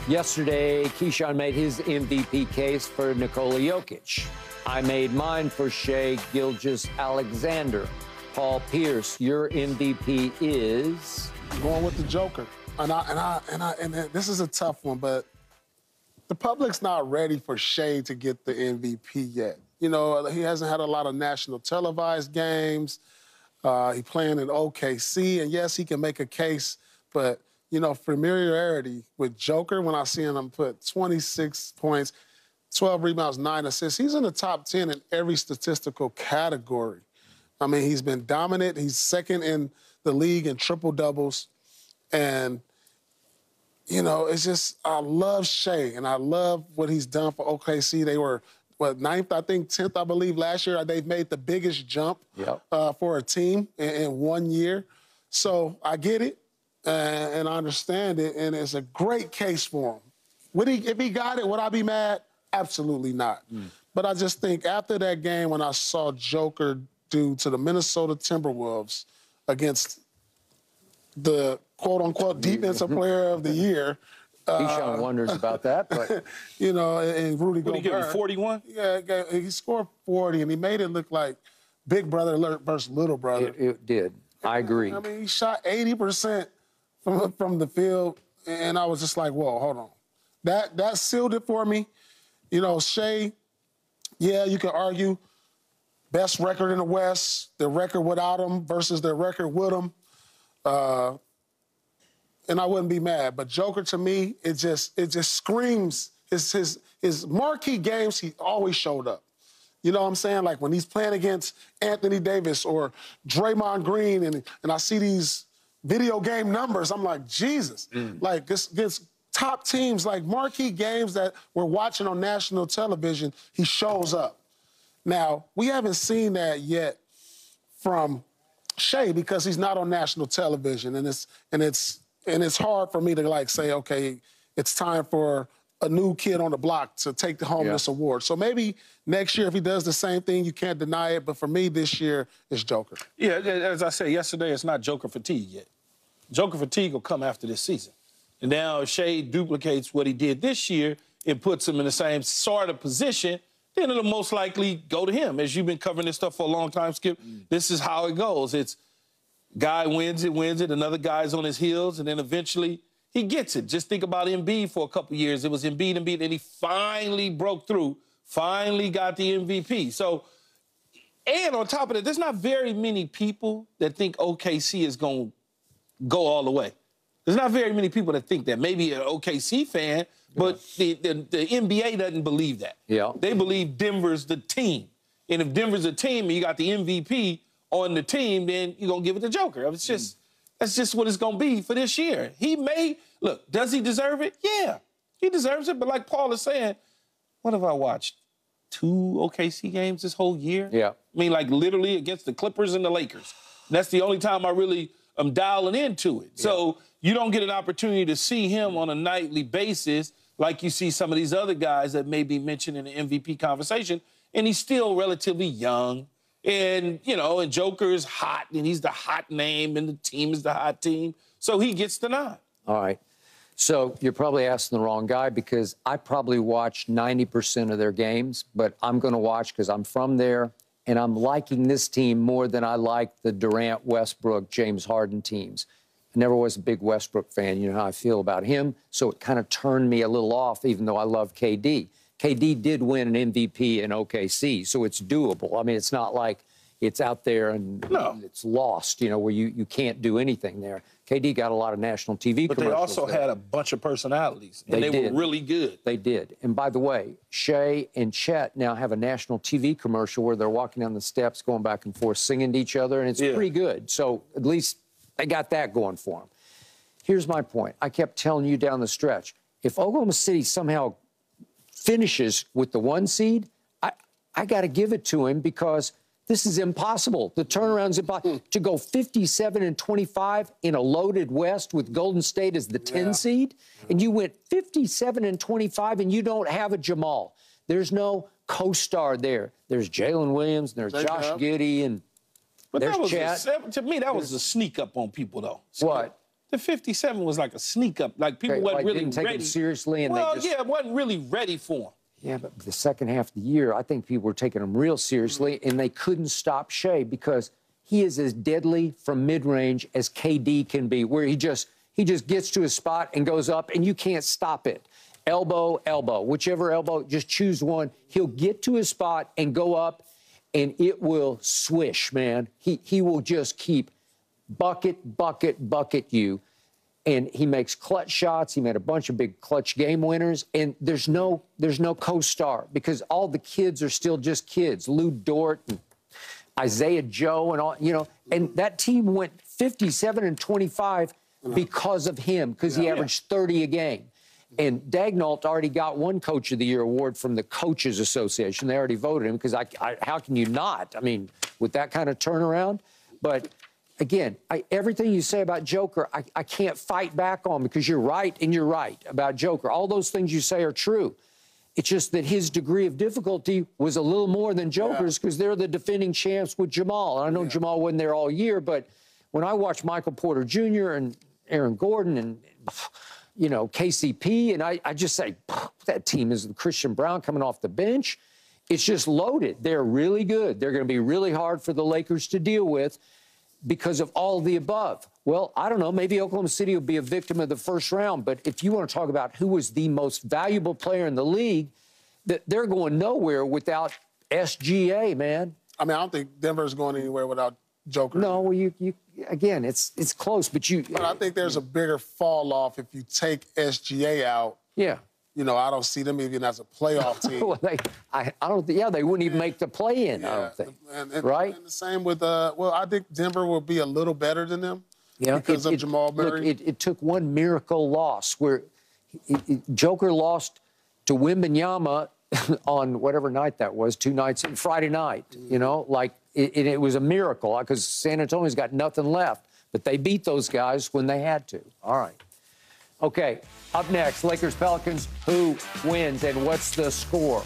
Yesterday, Keyshawn made his MVP case for Nikola Jokic. I made mine for Shai Gilgeous-Alexander. Paul Pierce, your MVP is? I'm going with the Joker. And this is a tough one, but the public's not ready for Shai to get the MVP yet. You know, he hasn't had a lot of national televised games. He playing in OKC, and yes, he can make a case, but you know, familiarity with Joker, when I see him put 26 points, 12 rebounds, 9 assists, he's in the top 10 in every statistical category. I mean, he's been dominant. He's second in the league in triple-doubles. And, you know, it's just, I love Shai, and I love what he's done for OKC. They were, what, 9th, I think, 10th, I believe, last year. They've made the biggest jump for a team in 1 year. So I get it. And I understand it, and it's a great case for him. If he got it, would I be mad? Absolutely not. But I just think after that game, when I saw Joker do to the Minnesota Timberwolves against the quote-unquote defensive player of the year. Keyshawn wonders about that, but... you know, and Rudy Gobert. What did he give him, 41? Yeah, he scored 40, and he made it look like big brother versus little brother. It did. I agree. I mean, he shot 80%. From the field, and I was just like, whoa, hold on. That sealed it for me. You know, Shai, yeah, you can argue best record in the West, their record without him versus their record with him. And I wouldn't be mad. But Joker, to me, it just screams. His marquee games, he always showed up. You know what I'm saying? Like when he's playing against Anthony Davis or Draymond Green, and I see these video game numbers, I'm like, Jesus. Like, this top teams, like marquee games that we're watching on national television, he shows up. Now, we haven't seen that yet from Shai because he's not on national television, and it's hard for me to, like, say, okay, it's time for a new kid on the block to take home this award. So maybe next year, if he does the same thing, you can't deny it. But for me, this year, it's Joker. Yeah, as I said yesterday, it's not Joker fatigue yet. Joker fatigue will come after this season. And now if Shai duplicates what he did this year, it puts him in the same sort of position, then it'll most likely go to him. As you've been covering this stuff for a long time, Skip, this is how it goes. It's guy wins it, another guy's on his heels, and then eventually he gets it. Just think about Embiid for a couple years. It was Embiid, and he finally broke through, finally got the MVP. So, and on top of that, there's not very many people that think OKC is going to go all the way. There's not very many people that think that. Maybe an OKC fan, but the NBA doesn't believe that. Yeah. They believe Denver's the team. And if Denver's a team and you got the MVP on the team, then you're going to give it to Joker. It's just, that's just what it's going to be for this year. Look, does he deserve it? Yeah, he deserves it. But like Paul is saying, what have I watched? 2 OKC games this whole year? Yeah. I mean, like literally against the Clippers and the Lakers. And that's the only time I'm dialing into it. So you don't get an opportunity to see him on a nightly basis like you see some of these other guys that may be mentioned in the MVP conversation, and he's still relatively young. And, you know, and Joker is hot, and he's the hot name, and the team is the hot team. So he gets the nod. All right. So you're probably asking the wrong guy because I probably watch 90% of their games, but I'm going to watch because I'm from there. And I'm liking this team more than I like the Durant, Westbrook, James Harden teams. I never was a big Westbrook fan. You know how I feel about him. So it kind of turned me a little off, even though I love KD. KD did win an MVP in OKC, so it's doable. I mean, it's not like it's out there and it's lost, you know, where you can't do anything there. KD got a lot of national TV commercials. But they also had a bunch of personalities, and they were really good. They did. And by the way, Shai and Chet now have a national TV commercial where they're walking down the steps, going back and forth, singing to each other, and it's pretty good. So at least they got that going for them. Here's my point. I kept telling you down the stretch, if Oklahoma City somehow finishes with the 1 seed, I got to give it to him because this is impossible. The turnaround's impossible. To go 57-25 in a loaded West with Golden State as the 10 seed, and you went 57-25 and you don't have a Jamal. There's no co-star there. There's Jalen Williams, and there's Josh Giddey, and but there's that was Chet. to me, that was a sneak up on people, though. What? The 57 was like a sneak up. Like people wasn't really didn't take ready. him seriously, and well, they just... yeah, wasn't really ready for him. Yeah, but the second half of the year, I think people were taking him real seriously, and they couldn't stop Shea because he is as deadly from mid-range as KD can be, where he just gets to his spot and goes up, and you can't stop it. Elbow, elbow, whichever elbow, just choose one. He'll get to his spot and go up, and it will swish, man. He will just keep bucket you. And he makes clutch shots. He made a bunch of big clutch game winners. And there's no co-star because all the kids are still just kids. Lou Dort and Isaiah Joe and all, you know. And that team went 57-25 because of him, because he averaged 30 a game. And Daigneault already got one Coach of the Year award from the Coaches Association. They already voted him because how can you not? I mean, with that kind of turnaround. But again, everything you say about Joker, I can't fight back on because you're right and you're right about Joker. All those things you say are true. It's just that his degree of difficulty was a little more than Joker's because they're the defending champs with Jamal. And I know Jamal wasn't there all year, but when I watch Michael Porter Jr. and Aaron Gordon and, you know, KCP, and I just say, that team is Christian Brown coming off the bench. It's just loaded. They're really good. They're going to be really hard for the Lakers to deal with because of all the above. Well, I don't know. Maybe Oklahoma City will be a victim of the first round. But if you want to talk about who was the most valuable player in the league, they're going nowhere without SGA, man. I mean, I don't think Denver's going anywhere without Joker. No, well, again, it's close, but But I think there's a bigger fall off if you take SGA out. Yeah. You know, I don't see them even as a playoff team. Well, I don't think, they wouldn't even make the play-in, I don't think. Right? And the same with, well, I think Denver will be a little better than them because of Jamal Murray. Look, it took one miracle loss where Joker lost to Wembanyama on whatever night that was, 2 nights, Friday night, you know, like it was a miracle because San Antonio's got nothing left. But they beat those guys when they had to. All right. Okay, up next, Lakers-Pelicans, who wins and what's the score?